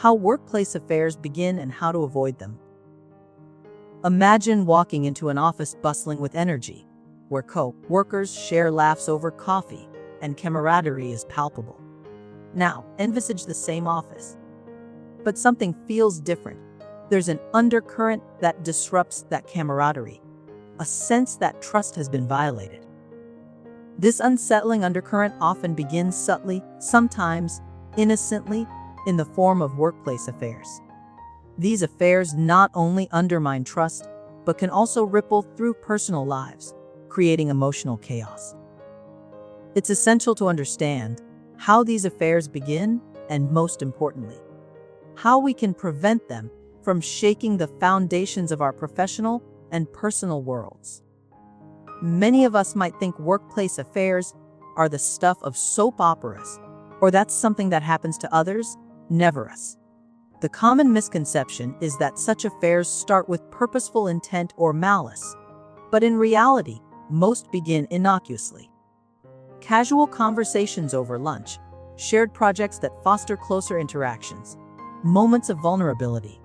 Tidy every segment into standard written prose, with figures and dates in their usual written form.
how workplace affairs begin and how to avoid them. Imagine walking into an office bustling with energy, where co-workers share laughs over coffee and camaraderie is palpable. Now, envisage the same office. But something feels different. There's an undercurrent that disrupts that camaraderie, a sense that trust has been violated. This unsettling undercurrent often begins subtly, sometimes innocently, in the form of workplace affairs. These affairs not only undermine trust, but can also ripple through personal lives, creating emotional chaos. It's essential to understand how these affairs begin and, most importantly, how we can prevent them from shaking the foundations of our professional and personal worlds. Many of us might think workplace affairs are the stuff of soap operas, or that's something that happens to others, never us. The common misconception is that such affairs start with purposeful intent or malice, but in reality, most begin innocuously. Casual conversations over lunch, shared projects that foster closer interactions, moments of vulnerability.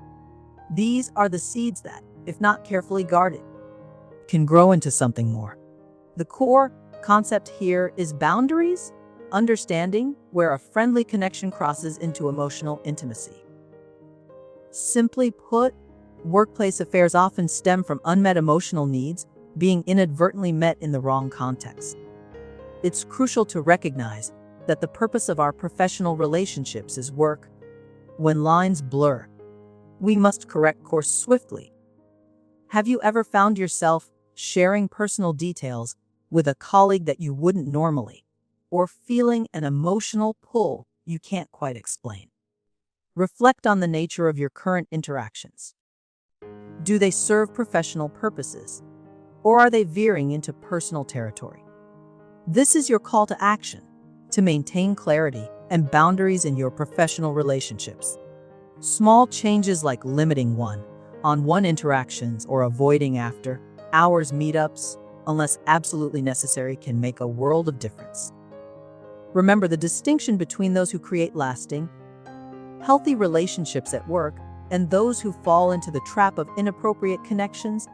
These are the seeds that, if not carefully guarded, can grow into something more. The core concept here is boundaries, understanding where a friendly connection crosses into emotional intimacy. Simply put, workplace affairs often stem from unmet emotional needs being inadvertently met in the wrong context. It's crucial to recognize that the purpose of our professional relationships is work. When lines blur, we must correct course swiftly. Have you ever found yourself sharing personal details with a colleague that you wouldn't normally, or feeling an emotional pull you can't quite explain? Reflect on the nature of your current interactions. Do they serve professional purposes, or are they veering into personal territory? This is your call to action to maintain clarity and boundaries in your professional relationships. Small changes like limiting one-on-one interactions or avoiding after-hours meetups, unless absolutely necessary, can make a world of difference. Remember, the distinction between those who create lasting, healthy relationships at work and those who fall into the trap of inappropriate connections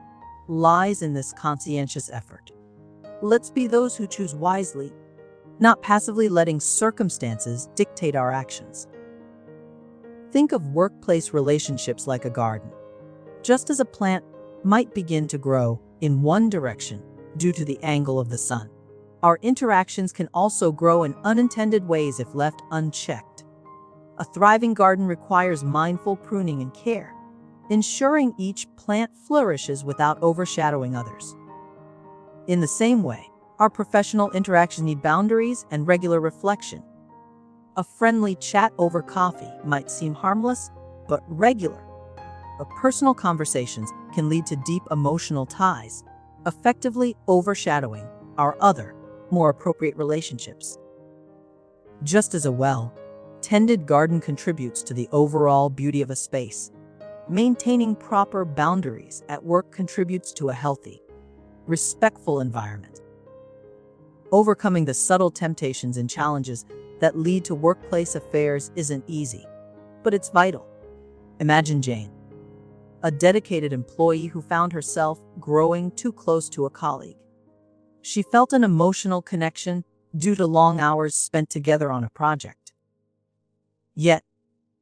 lies in this conscientious effort. Let's be those who choose wisely, not passively letting circumstances dictate our actions. Think of workplace relationships like a garden. Just as a plant might begin to grow in one direction due to the angle of the sun, our interactions can also grow in unintended ways if left unchecked. A thriving garden requires mindful pruning and care, ensuring each plant flourishes without overshadowing others. In the same way, our professional interactions need boundaries and regular reflection. A friendly chat over coffee might seem harmless, but regular, personal conversations can lead to deep emotional ties, effectively overshadowing our other, more appropriate relationships. Just as a well-tended garden contributes to the overall beauty of a space, maintaining proper boundaries at work contributes to a healthy, respectful environment. Overcoming the subtle temptations and challenges that lead to workplace affairs isn't easy, but it's vital. Imagine Jane, a dedicated employee who found herself growing too close to a colleague. She felt an emotional connection due to long hours spent together on a project. Yet,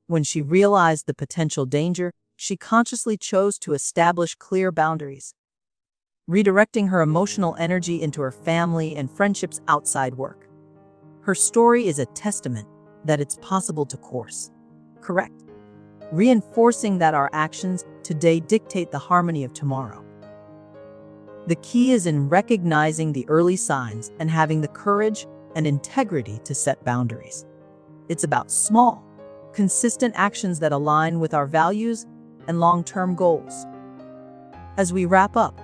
when she realized the potential danger, she consciously chose to establish clear boundaries, redirecting her emotional energy into her family and friendships outside work. Her story is a testament that it's possible to course correct, reinforcing that our actions today dictate the harmony of tomorrow. The key is in recognizing the early signs and having the courage and integrity to set boundaries. It's about small, consistent actions that align with our values and long-term goals. As we wrap up,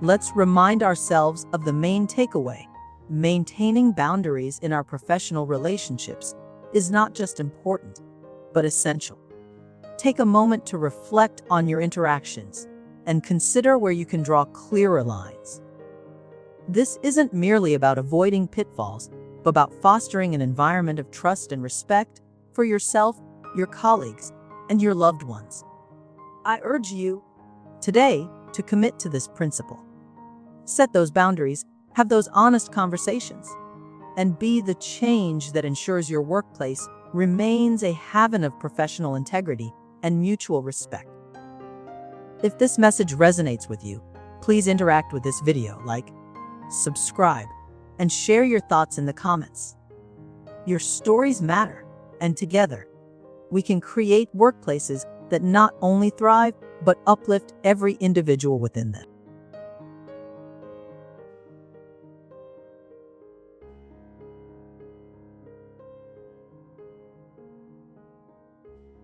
let's remind ourselves of the main takeaway. Maintaining boundaries in our professional relationships is not just important, but essential. Take a moment to reflect on your interactions and consider where you can draw clearer lines. This isn't merely about avoiding pitfalls, but about fostering an environment of trust and respect for yourself, your colleagues, and your loved ones. I urge you today to commit to this principle. Set those boundaries, have those honest conversations, and be the change that ensures your workplace remains a haven of professional integrity and mutual respect. If this message resonates with you, please interact with this video, like, subscribe, and share your thoughts in the comments. Your stories matter, and together, we can create workplaces that not only thrive, but uplift every individual within them.